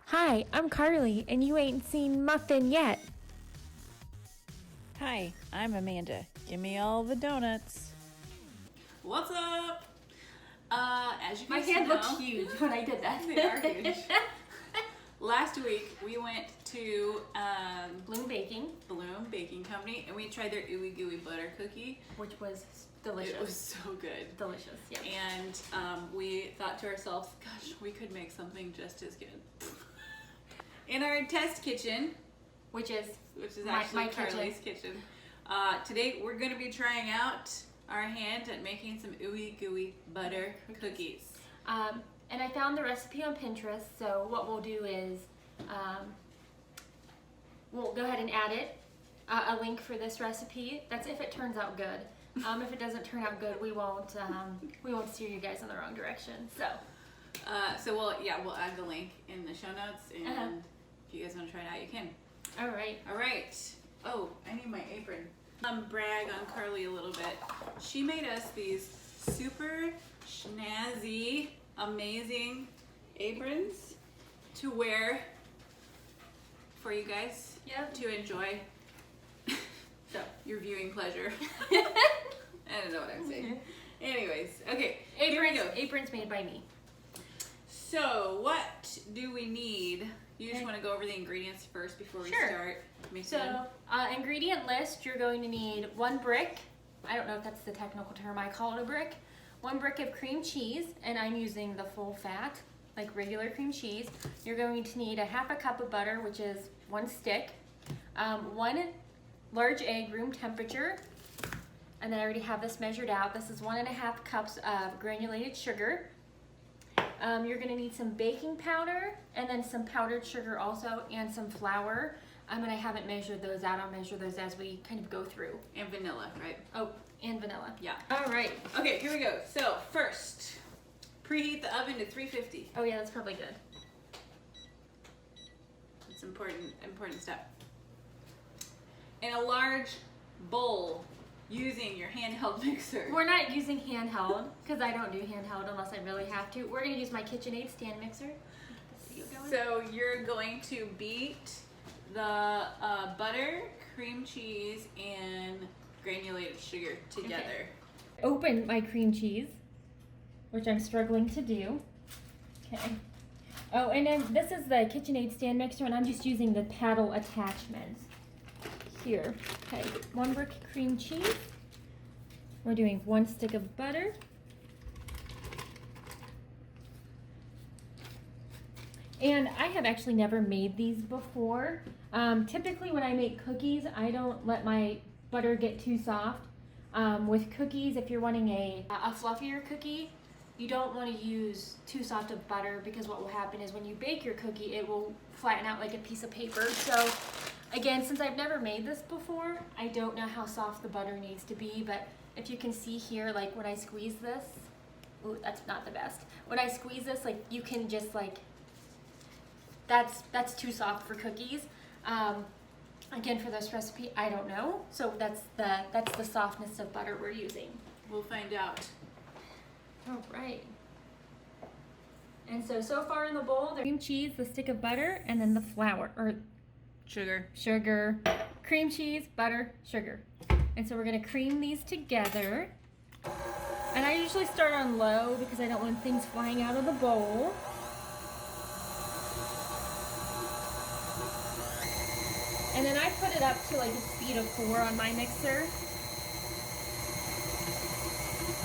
Hi, I'm Carly, and you ain't seen Muffin yet. Hi, I'm Amanda. Give me all the donuts. What's up? As you My guys hand know, looked huge when I did that. they are huge. Last week we went to Bloom Baking, Bloom Baking Company and we tried their Ooey Gooey Butter Cookie. which was delicious. It was so good. Delicious, yeah. And we thought to ourselves, gosh, we could make something just as good. In our test kitchen, Which is actually my Carly's kitchen. Today we're going to be trying out our hand at making some Ooey Gooey Butter Cookies. And I found the recipe on Pinterest, so what we'll do is we'll go ahead and add it, a link for this recipe. That's if it turns out good. If it doesn't turn out good, we won't steer you guys in the wrong direction. So We'll add the link in the show notes, and if you guys want to try it out, you can. all right. All right. Oh, I need my apron. Brag on Carly a little bit. She made us these super snazzy, amazing aprons to wear for you guys to enjoy So your viewing pleasure. I don't know what I'm saying. Anyways, okay, here we go. Aprons made by me. So what do we need? You just want to go over the ingredients first before we start mixing them? So, ingredient list, you're going to need 1 brick. I don't know if that's the technical term, I call it a brick. 1 brick of cream cheese, and I'm using the full fat, like regular cream cheese. You're going to need a 1/2 cup of butter, which is 1 stick. 1 large egg, room temperature. And then I already have this measured out. This is 1.5 cups of granulated sugar. You're gonna need some baking powder and then some powdered sugar also, and some flour. And I haven't measured those out. I'll measure those as we kind of go through. And vanilla, right? Oh, and vanilla. Yeah. All right. Okay, here we go. So first, preheat the oven to 350. Oh yeah, that's probably good. It's important step. In a large bowl, using your handheld mixer. We're not using handheld because I don't do handheld unless I really have to. We're gonna use my KitchenAid stand mixer. So you're going to beat the butter, cream cheese, and granulated sugar together. Open my cream cheese, which I'm struggling to do. Okay. Oh, and then this is the KitchenAid stand mixer, and I'm just using the paddle attachment here. Okay, 1 brick cream cheese. We're doing 1 stick of butter. And I have actually never made these before. Typically when I make cookies, I don't let my butter get too soft. With cookies, if you're wanting a fluffier cookie, you don't want to use too soft of butter, because what will happen is when you bake your cookie, it will flatten out like a piece of paper. So again, since I've never made this before, I don't know how soft the butter needs to be, but if you can see here, like when I squeeze this, ooh, that's not the best. When I squeeze this, like you can just like, that's too soft for cookies. Again, for this recipe, I don't know. So that's the softness of butter we're using. We'll find out. All right. And so far in the bowl, there's cream cheese, the stick of butter, and then the flour, or sugar, cream cheese, butter, sugar. And so we're gonna cream these together. And I usually start on low because I don't want things flying out of the bowl. And then I put it up to like a speed of 4 on my mixer.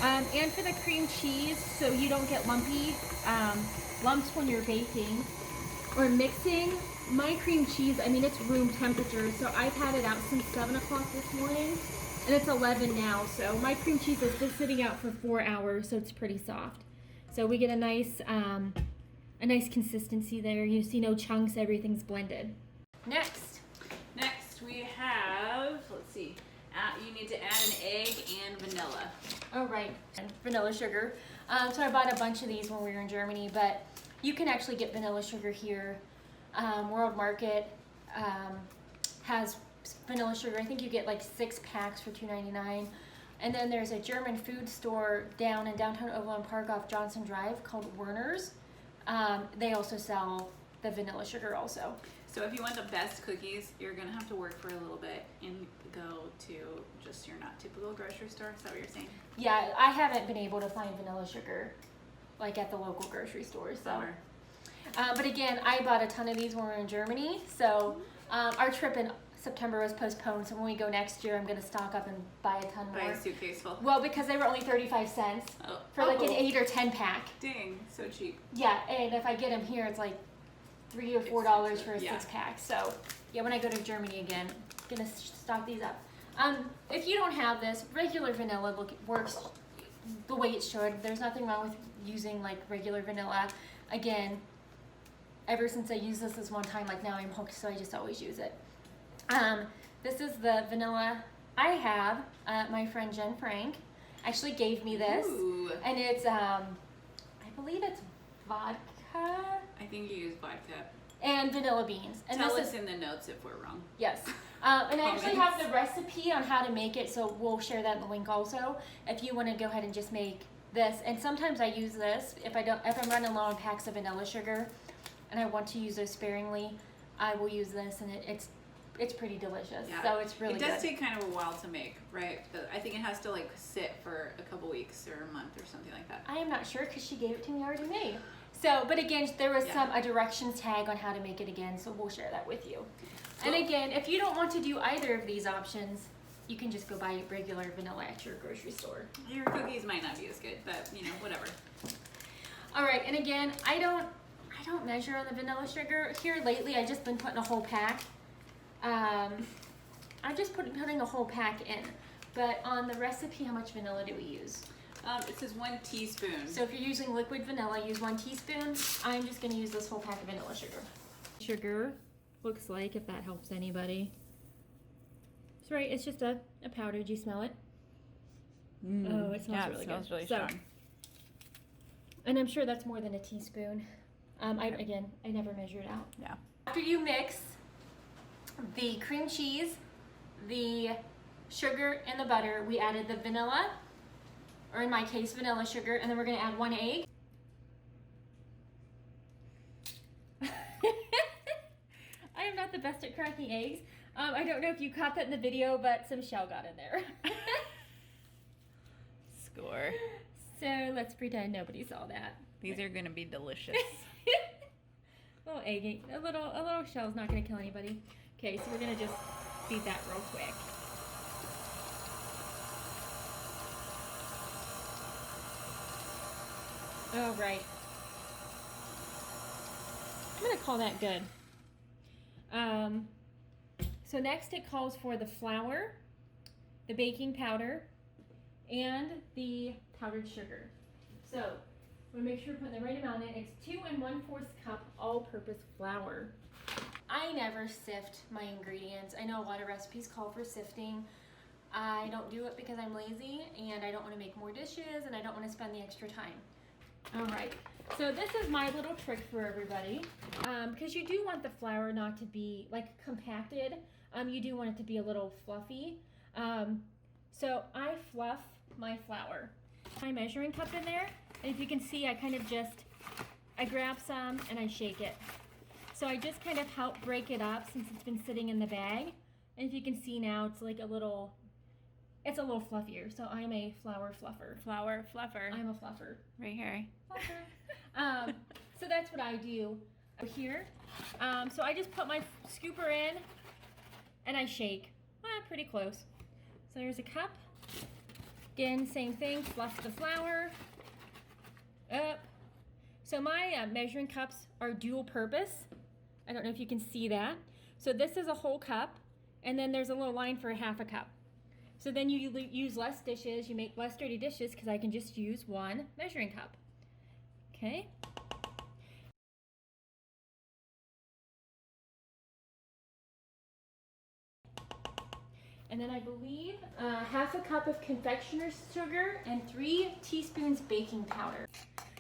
And for the cream cheese, so you don't get lumpy lumps when you're baking or mixing, my cream cheese, I mean, it's room temperature, so I've had it out since 7 o'clock this morning, and it's 11 now, so my cream cheese has been sitting out for 4 hours, so it's pretty soft. So we get a nice consistency there. You see no chunks, everything's blended. Next we have, let's see, you need to add an egg and vanilla. Oh, right, and vanilla sugar. So I bought a bunch of these when we were in Germany, but you can actually get vanilla sugar here. World Market has vanilla sugar. I think you get like 6 packs for $2.99. And then there's a German food store down in downtown Overland Park off Johnson Drive called Werner's. They also sell the vanilla sugar also. So if you want the best cookies, you're gonna have to work for a little bit and go to just your not typical grocery store. Is that what you're saying? Yeah, I haven't been able to find vanilla sugar like at the local grocery store. So, Bummer. but again, I bought a ton of these when we were in Germany. So our trip in September was postponed. So when we go next year, I'm gonna stock up and buy a ton Buy more. a suitcase full. Well, because they were only 35 cents Oh. for like an 8 or 10 pack. Dang, so cheap. Yeah, and if I get them here, it's like $3 or $4 for a Yeah. 6-pack. So yeah, when I go to Germany again, I'm gonna stock these up. If you don't have this, regular vanilla works the way it should. There's nothing wrong with using like regular vanilla. Again, ever since I used this one time, like now I'm hooked, so I just always use it. This is the vanilla I have. My friend Jen Frank actually gave me this. Ooh. And it's, I believe it's vodka I think you use vodka. and vanilla beans. And Tell this us is, in the notes if we're wrong. yes. And I actually Comments. have the recipe on how to make it, so we'll share that in the link also. If you want to go ahead and just make this, and sometimes I use this if I'm running low on packs of vanilla sugar, and I want to use those sparingly, I will use this, and it's pretty delicious. Yeah. So it's really It does good. take kind of a while to make, right? But I think it has to like sit for a couple weeks or a month or something like that. I am not sure because she gave it to me already made. So, but again, there was Yeah. a directions tag on how to make it again, so we'll share that with you. And Cool. again, if you don't want to do either of these options, you can just go buy regular vanilla at your grocery store. Your cookies might not be as good, but you know, whatever. All right, and again, I don't measure on the vanilla sugar. Here lately, I've just been putting a whole pack. I'm just putting a whole pack in. But on the recipe, how much vanilla do we use? It says 1 teaspoon. So if you're using liquid vanilla, use 1 teaspoon. I'm just gonna use this whole pack of vanilla sugar. Sugar looks like, if that helps anybody. It's right, it's just a powder. Do you smell it? Oh, it smells Yeah, really it smells good. really So- strong. And I'm sure that's more than a teaspoon. I never measured out. Yeah. After you mix the cream cheese, the sugar, and the butter, we added the vanilla, or in my case, vanilla sugar, and then we're gonna add 1 egg. I am not the best at cracking eggs. I don't know if you caught that in the video, but some shell got in there. Score. So let's pretend nobody saw that. These are gonna be delicious. Little egg, a little shell's not gonna kill anybody. Okay, so we're gonna just beat that real quick. All right. I'm gonna call that good. So next it calls for the flour, the baking powder, and the powdered sugar. So we'll make sure we're putting the right amount in. It's 2 1/4 cup all-purpose flour. I never sift my ingredients. I know a lot of recipes call for sifting. I don't do it because I'm lazy and I don't want to make more dishes and I don't want to spend the extra time. All right, so this is my little trick for everybody, because you do want the flour not to be like compacted. You do want it to be a little fluffy. So I fluff my flour. My measuring cup in there, and if you can see, I grab some and I shake it. So I just kind of help break it up since it's been sitting in the bag. And if you can see now, it's like it's a little fluffier. So I'm a flour fluffer. Flour fluffer. I'm a fluffer. Right here. So that's what I do here. So I just put my scooper in and I shake. Pretty close. So there's a cup. Again, same thing, fluff the flour up. So my measuring cups are dual purpose. I don't know if you can see that. So this is a whole cup, and then there's a little line for a 1/2 cup. So then you use less dishes, you make less dirty dishes because I can just use 1 measuring cup. Okay. And then I believe 1/2 cup of confectioner's sugar and 3 teaspoons baking powder.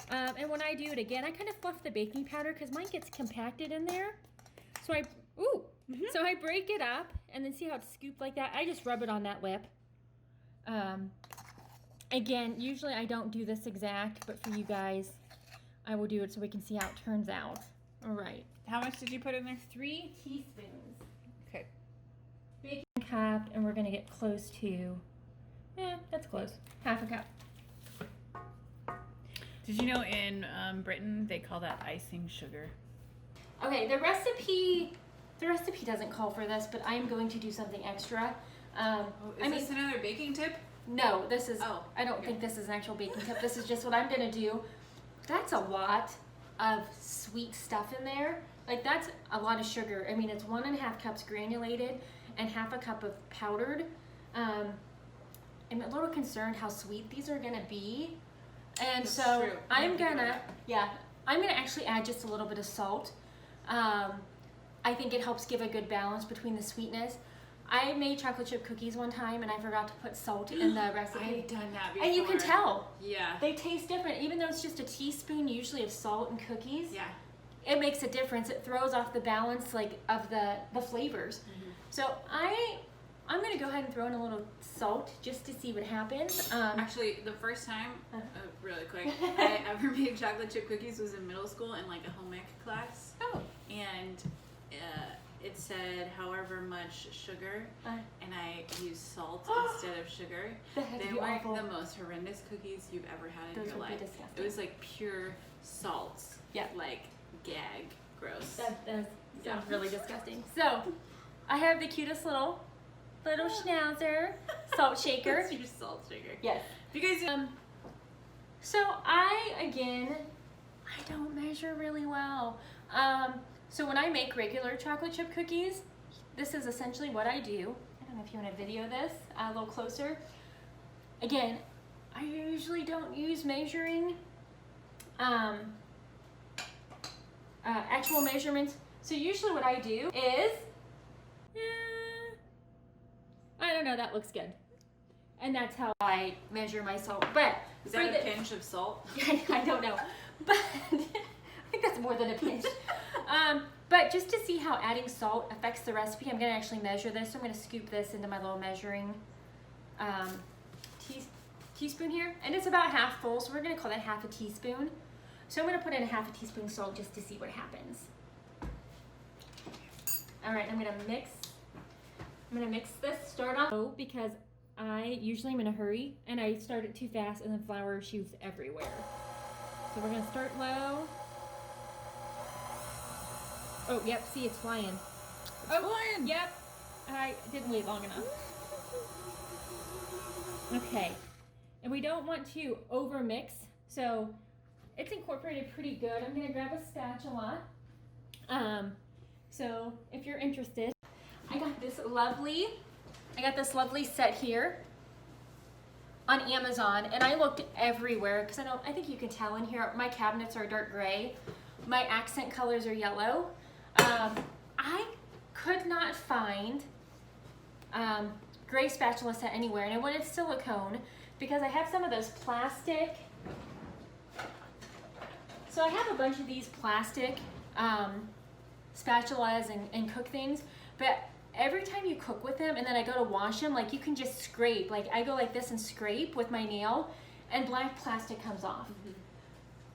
And when I do it again, I kind of fluff the baking powder because mine gets compacted in there. So so I break it up and then see how it's scooped like that. I just rub it on that lip. Again, usually I don't do this exact, but for you guys, I will do it so we can see how it turns out. All right. How much did you put in there? 3 teaspoons. Okay. Baking cup, and we're gonna get close to, that's close. Half a cup. Did you know in Britain they call that icing sugar? Okay, the recipe doesn't call for this, but I'm going to do something extra. Is this another baking tip? No, this is, Oh, I don't okay. think this is an actual baking tip. This is just what I'm gonna do. That's a lot of sweet stuff in there. Like, that's a lot of sugar. I mean, it's 1.5 cups granulated and half a cup of powdered. I'm a little concerned how sweet these are gonna be. And That's so true. I'm gonna actually add just a little bit of salt. I think it helps give a good balance between the sweetness. I made chocolate chip cookies one time and I forgot to put salt in the recipe. I've done that before. And you can tell. Yeah. They taste different, even though it's just a teaspoon usually of salt in cookies. Yeah. It makes a difference. It throws off the balance like of the flavors. Mm-hmm. So I'm gonna go ahead and throw in a little salt just to see what happens. Actually, the first time, really quick, I ever made chocolate chip cookies was in middle school in like a home ec class. Oh. And it said however much sugar, and I used salt instead of sugar. That had to They be were awful. the most horrendous cookies you've ever had in Those your would be life. disgusting. It was like pure salt. Yeah. Like gag. Gross. That sounds really disgusting. So I have the cutest little schnauzer salt shaker. That's your salt shaker. Yes. If you guys So I don't measure really well. So when I make regular chocolate chip cookies, this is essentially what I do. I don't know if you want to video this a little closer. Again, I usually don't use measuring, actual measurements. So usually what I do is, I don't know, that looks good. And that's how I measure my salt. But is that a pinch of salt? I don't know, but I think that's more than a pinch. But just to see how adding salt affects the recipe, I'm gonna actually measure this. So I'm gonna scoop this into my little measuring teaspoon here. And it's about half full, so we're gonna call that half a teaspoon. So I'm gonna put in half a teaspoon of salt just to see what happens. All right, I'm gonna mix this, start off because I usually am in a hurry and I start it too fast and the flour shoots everywhere. So we're gonna start low. Oh, yep, see, it's flying. It's flying. Yep, I didn't wait long enough. Okay, and we don't want to over mix, so it's incorporated pretty good. I'm gonna grab a spatula. So if you're interested, I got this lovely set here on Amazon, and I looked everywhere because I think you can tell in here my cabinets are dark gray, my accent colors are yellow. I could not find gray spatula set anywhere, and I wanted silicone because I have some of those plastic. So I have a bunch of these plastic spatulas and cook things, but every time you cook with them and then I go to wash them, like you can just scrape. Like I go like this and scrape with my nail and black plastic comes off. Mm-hmm.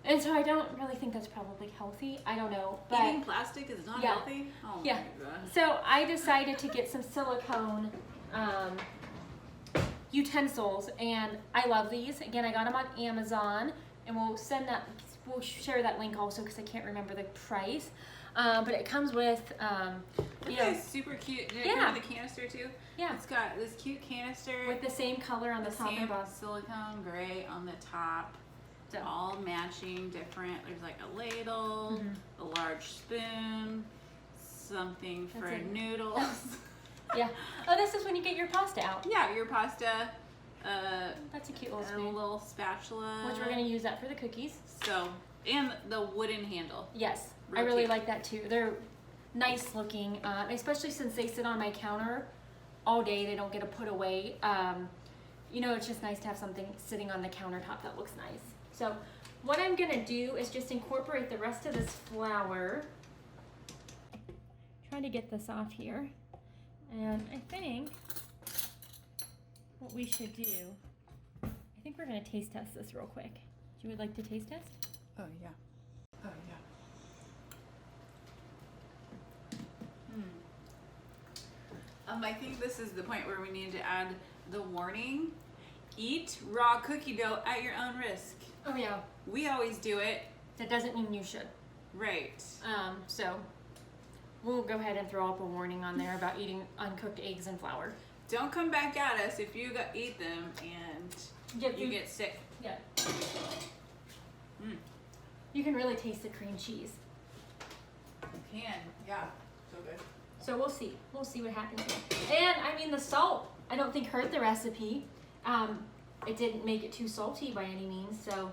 And so I don't really think that's probably healthy. I don't know. But eating plastic is not healthy? Oh yeah. My God. So I decided to get some silicone utensils, and I love these. Again, I got them on Amazon, and we'll share that link also because I can't remember the price. But it comes with, you know, It's super cute. Did it come with a canister too? Yeah. It's got this cute canister with the same color on the top and same bottom. silicone gray on the top. So. All matching, different. There's like a ladle, a large spoon, something for That's it. noodles. Yeah. Oh, this is when you get your pasta out. Yeah, your pasta. That's a cute little And a spoon. little spatula. Which we're going to use that for the cookies. So, and the wooden handle. Yes, Real I really cute. like that too. They're nice looking, especially since they sit on my counter all day. They don't get to put away. You know, it's just nice to have something sitting on the countertop that looks nice. So what I'm gonna do is just incorporate the rest of this flour. Try to get this off here. And I think what we should do, I think we're gonna taste test this real quick. You would like to taste test? Oh yeah. Oh I think this is the point where we need to add the warning. Eat raw cookie dough at your own risk. Oh yeah. We always do it. That doesn't mean you should. Right. So we'll go ahead and throw up a warning on there about eating uncooked eggs and flour. Don't come back at us if you eat them and you get sick. Yeah. Mm. You can really taste the cream cheese. You can, yeah. So good. So we'll see. We'll see what happens. And I mean the salt, I don't think hurt the recipe. It didn't make it too salty by any means, so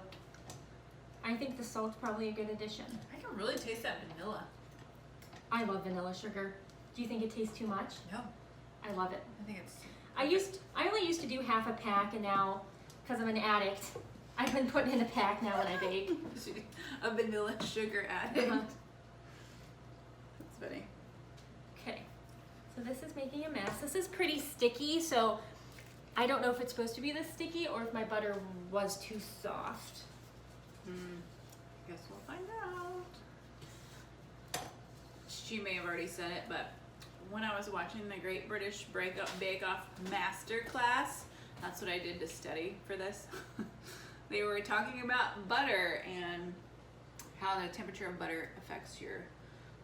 I think the salt's probably a good addition. I can really taste that vanilla. I love vanilla sugar. Do you think it tastes too much? No. I love it. I think it's I only used to do half a pack, and now, because I'm an addict, I've been putting in a pack now when I bake. a vanilla sugar addict. Uh-huh. That's funny. Okay, so this is making a mess. This is pretty sticky, so I don't know if it's supposed to be this sticky or if my butter was too soft. Guess we'll find out. She may have already said it, but when I was watching the Great British Bake Off Masterclass, that's what I did to study for this. They were talking about butter and how the temperature of butter affects your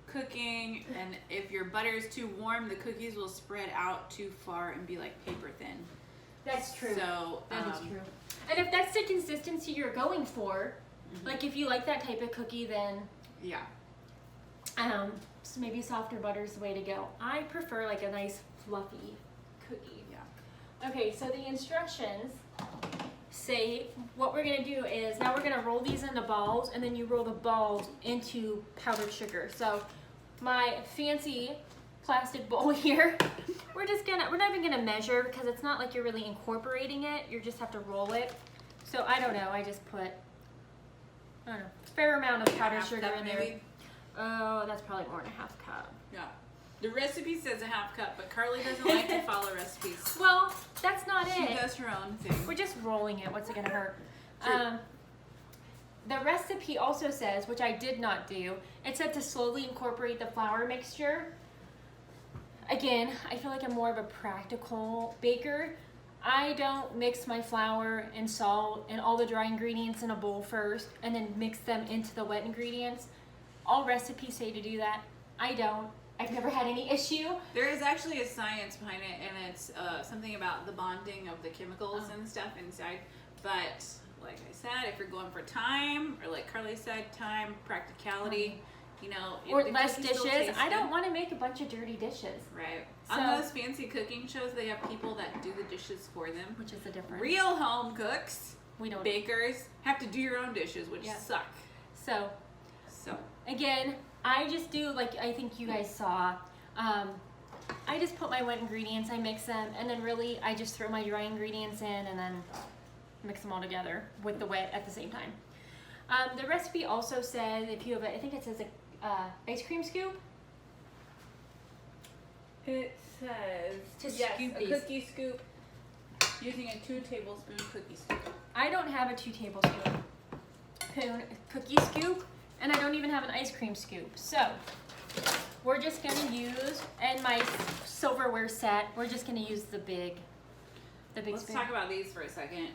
cooking, and if your butter is too warm, the cookies will spread out too far and be like paper thin. That's true. So that is true. And if that's the consistency you're going for, like if you like that type of cookie, then yeah. So maybe softer butter is the way to go. I prefer like a nice fluffy cookie. Yeah. Okay, so the instructions say what we're gonna do is now we're gonna roll these into balls, and then you roll the balls into powdered sugar. So my fancy plastic bowl here, we're not even gonna measure because it's not like you're really incorporating it. You just have to roll it. So I don't know. I just put a fair amount of powdered Half sugar cup in there. maybe? Oh, that's probably more than a half cup. Yeah. The recipe says a half cup, but Carly doesn't like to follow recipes. Well, that's not She it. does her own thing. We're just rolling it. What's it gonna hurt? True. The recipe also says, which I did not do, it said to slowly incorporate the flour mixture. Again, I feel like I'm more of a practical baker. I don't mix my flour and salt and all the dry ingredients in a bowl first and then mix them into the wet ingredients. All recipes say to do that. I don't. I've never had any issue. There is actually a science behind it, and it's something about the bonding of the chemicals and stuff inside. But like I said, if you're going for time, or like Carly said, time, practicality, you know, Or the less cookies still dishes. taste I don't good. want to make a bunch of dirty dishes. Right. So- On those fancy cooking shows, they have people that do the dishes for them. Which is the difference. Real home cooks, We don't. bakers, have to do your own dishes, which Yeah. suck. So So, again, I just do like I think you guys saw. I just put my wet ingredients, I mix them, and then really I just throw my dry ingredients in and then mix them all together with the wet at the same time. The recipe also says if you have I think it says a ice cream scoop. it says To scoop a these. cookie scoop using a 2 tablespoon cookie scoop. I don't have a 2 tablespoon cookie scoop, and I don't even have an ice cream scoop. So we're just gonna use, and my silverware set, we're just gonna use the big Let's spoon. talk about these for a second.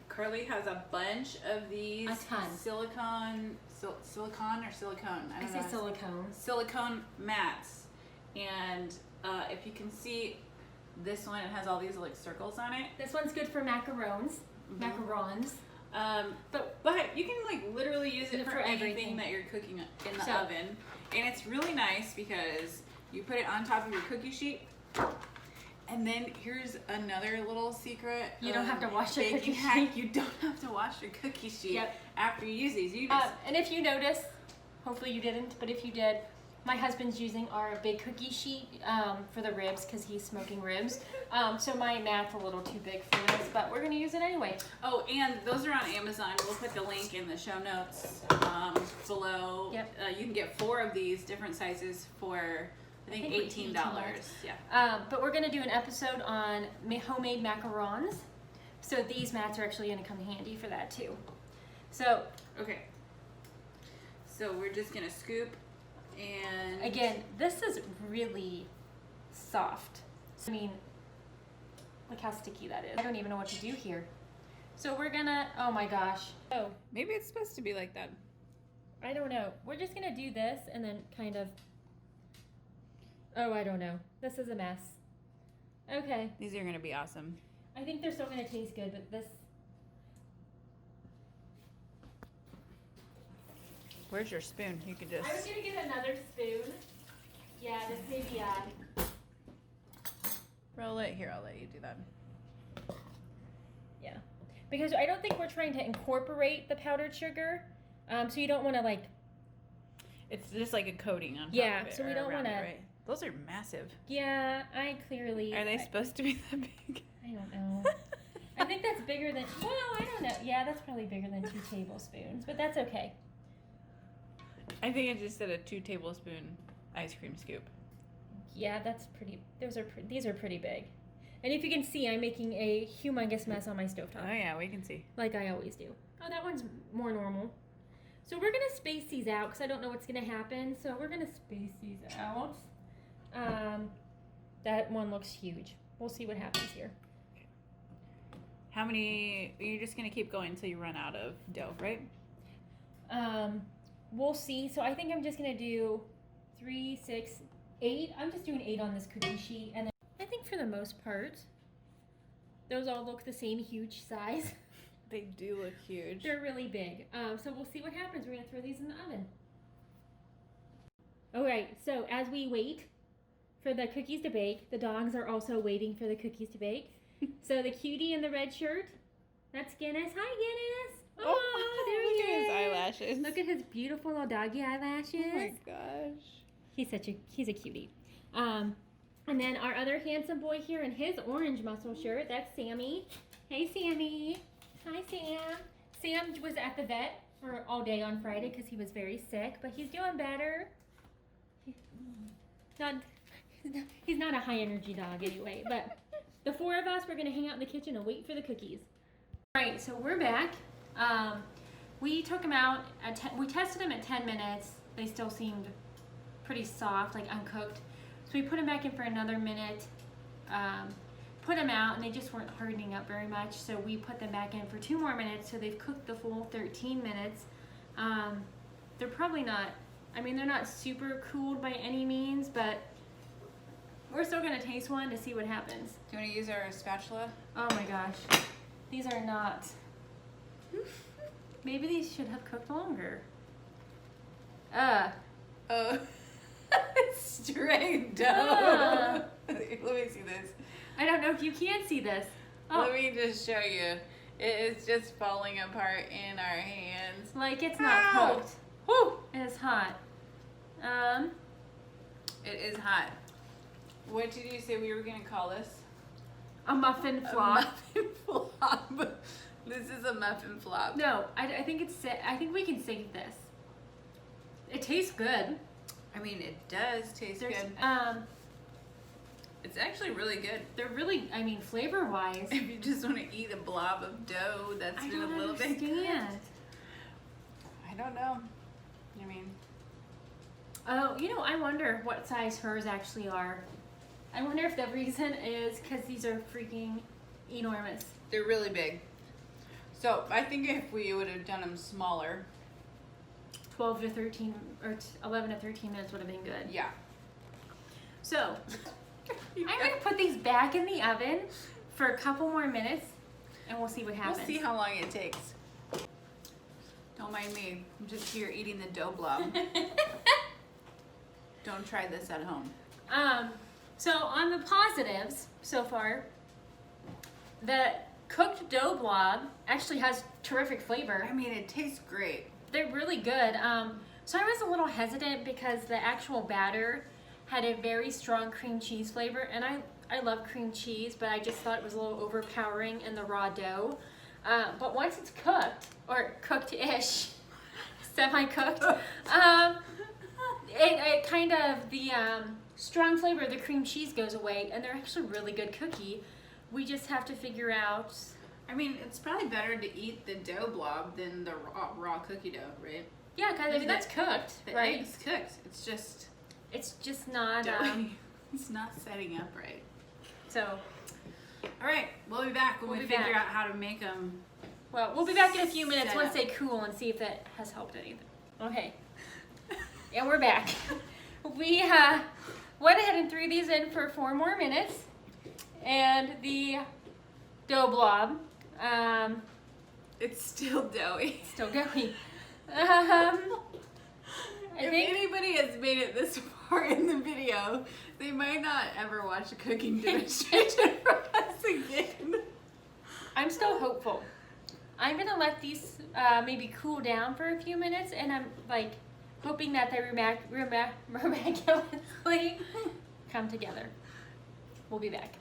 Carly has a bunch of these A ton. silicone or silicone? I I don't say know. silicone. Silicone mats, and if you can see this one, it has all these like circles on it. This one's good for macarons. Macarons. But you can like literally use it for anything everything. that you're cooking in the So- oven, and it's really nice because you put it on top of your cookie sheet. And then here's another little secret. You don't have to wash your baking cookie hack. sheet. You don't have to wash your cookie sheet Yep. after you use these. You just And if you notice, hopefully you didn't, but if you did, my husband's using our big cookie sheet for the ribs because he's smoking ribs. So my mat's a little too big for this, but we're gonna use it anyway. Oh, and those are on Amazon. We'll put the link in the show notes below. Yep. You can get 4 of these different sizes for I think $18. Yeah. But we're gonna do an episode on homemade macarons. So these mats are actually gonna come handy for that too. So Okay. So we're just gonna scoop and again, this is really soft. I mean, look how sticky that is. I don't even know what to do here. So we're gonna, oh my gosh. Oh, Maybe it's supposed to be like that. I don't know. We're just gonna do this and then kind of, oh, I don't know. This is a mess. Okay. These are gonna be awesome. I think they're still gonna taste good, but this, Where's your spoon? You could just. I was gonna get another spoon. Yeah, this may be Roll it. Here, I'll let you do that. yeah. Because I don't think we're trying to incorporate the powdered sugar. So you don't wanna like, It's just like a coating on top Yeah, of it. so we or don't around it, wanna- Right? Those are massive. yeah, I clearly. Are they supposed to be that big? I don't know. I think that's bigger than, well, I don't know. Yeah, that's probably bigger than 2 tablespoons, but that's okay. I think I just did a 2 tablespoon ice cream scoop. Yeah, that's pretty, these are pretty big. And if you can see, I'm making a humongous mess on my stovetop. Oh yeah, we can see. Like I always do. Oh, that one's more normal. So we're gonna space these out because I don't know what's gonna happen. So we're gonna space these out. That one looks huge. We'll see what happens here. How many? You're just gonna keep going until you run out of dough, right? We'll see. So I think I'm just gonna do 3, 6, 8. I'm just doing 8 on this cookie sheet, and then I think for the most part, those all look the same huge size. They do look huge. They're really big. So we'll see what happens. We're gonna throw these in the oven. All right. So as we wait for the cookies to bake, the dogs are also waiting for the cookies to bake. So the cutie in the red shirt, that's Guinness. Hi, Guinness. Oh, there look he at his is. eyelashes. Look at his beautiful little doggy eyelashes. Oh my gosh. He's a cutie. And then our other handsome boy here in his orange muscle shirt, that's Sammy. Hey, Sammy. Hi, Sam. Sam was at the vet for all day on Friday because he was very sick, but he's doing better. He's not a high energy dog anyway, but the 4 of us, we're gonna hang out in the kitchen and wait for the cookies. All right, so we're back. We took them out we tested them at 10 minutes. They still seemed pretty soft, like uncooked. So we put them back in for another minute, put them out, and they just weren't hardening up very much. So we put them back in for 2 more minutes. So they've cooked the full 13 minutes. They're probably not, I mean, they're not super cooled by any means, but we're still gonna taste one to see what happens. Do you want to use our spatula? Oh my gosh, these are not. Maybe these should have cooked longer. Oh, straight dough. Let me see this. I don't know if you can see this. Oh, Let me just show you. It is just falling apart in our hands. like it's not Ow! cooked. Whew. It's hot. It is hot. What did you say we were gonna call this? A muffin A flop. muffin flop. This is a muffin flop. No, I think I think we can save this. It tastes good. I mean, it does taste There's, good. It's actually really good. they're really, I mean, flavor wise. If you just want to eat a blob of dough that's I been a don't little bit understand. I don't know. I mean, Oh, you know, I wonder what size hers actually are. I wonder if the reason is because these are freaking enormous. they're really big. So I think if we would have done them smaller, 12 to 13 or 11 to 13 minutes would have been good. yeah. So, I'm going to put these back in the oven for a couple more minutes and we'll see what happens. We'll see how long it takes. Don't mind me. I'm just here eating the dough blob. Don't try this at home. So on the positives so far, the cooked dough blob actually has terrific flavor. I mean, it tastes great. They're really good. So I was a little hesitant because the actual batter had a very strong cream cheese flavor, and I love cream cheese, but I just thought it was a little overpowering in the raw dough. But once it's cooked, or cooked-ish, semi-cooked, it kind of, the strong flavor of the cream cheese goes away, and they're actually really good cookie. We just have to figure out. I mean, it's probably better to eat the dough blob than the raw cookie dough, right? Yeah, because I mean, that's cooked, The right? egg's cooked. It's just It's just not. doughy. It's not setting up right. So, All right, we'll be back when We'll we be figure back. out how to make them. well, we'll be back in a few minutes Set once up. they cool and see if that has helped anything. Okay. And we're back. We went ahead and threw these in for 4 more minutes. And the dough blob, It's still doughy. still going. I If think anybody has made it this far in the video, they might not ever watch a cooking demonstration from us again. I'm still hopeful. I'm gonna let these maybe cool down for a few minutes, and I'm like hoping that they miraculously come together. We'll be back.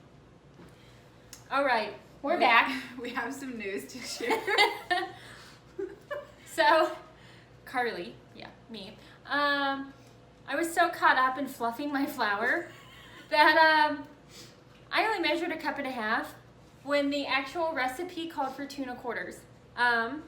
All right, we're back. We have some news to share. So, Carly, yeah, me. I was so caught up in fluffing my flour that I only measured 1.5 cups when the actual recipe called for 2 1/4.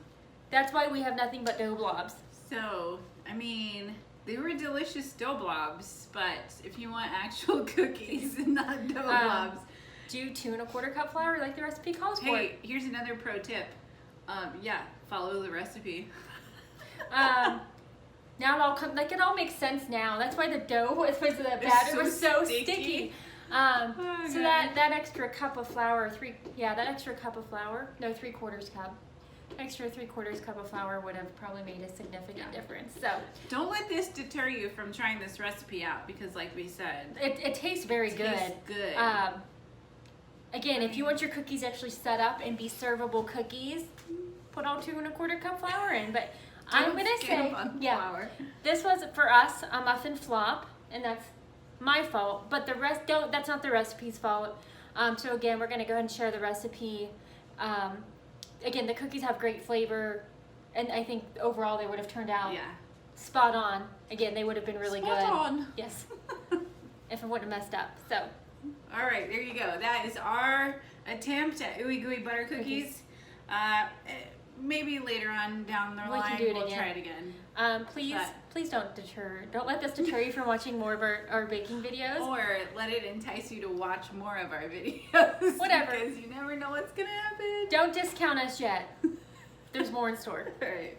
That's why we have nothing but dough blobs. So, I mean, they were delicious dough blobs, but if you want actual cookies and not dough blobs. Do 2 1/4 cup flour like the recipe calls for. Hey, here's another pro tip. Yeah, follow the recipe. Now it all like it all makes sense now. That's why the dough the batter so was so sticky. sticky. Oh, So God. that extra cup of flour, that extra cup of flour, no 3/4 cup, extra 3/4 cup of flour would have probably made a significant difference. So Don't let this deter you from trying this recipe out because, like we said, it tastes very it good. tastes good. Again, if you want your cookies actually set up and be servable cookies, put all 2 1/4 cup flour in. But I'm Don't gonna skimp say, on yeah, flour. this was for us a muffin flop, and that's my fault. But the rest that's not the recipe's fault. So again, we're gonna go ahead and share the recipe. Again, the cookies have great flavor, and I think overall they would have turned out Yeah. spot on. Again, they would have been really Spot good. on. Yes, if I wouldn't have messed up. So. All right, there you go. That is our attempt at Ooey Gooey Butter Cookies. Maybe later on down the We can line, do it we'll again. try it again. Please don't let this deter you from watching more of our baking videos. Or let it entice you to watch more of our videos. Whatever. Because you never know what's going to happen. Don't discount us yet. There's more in store. All right.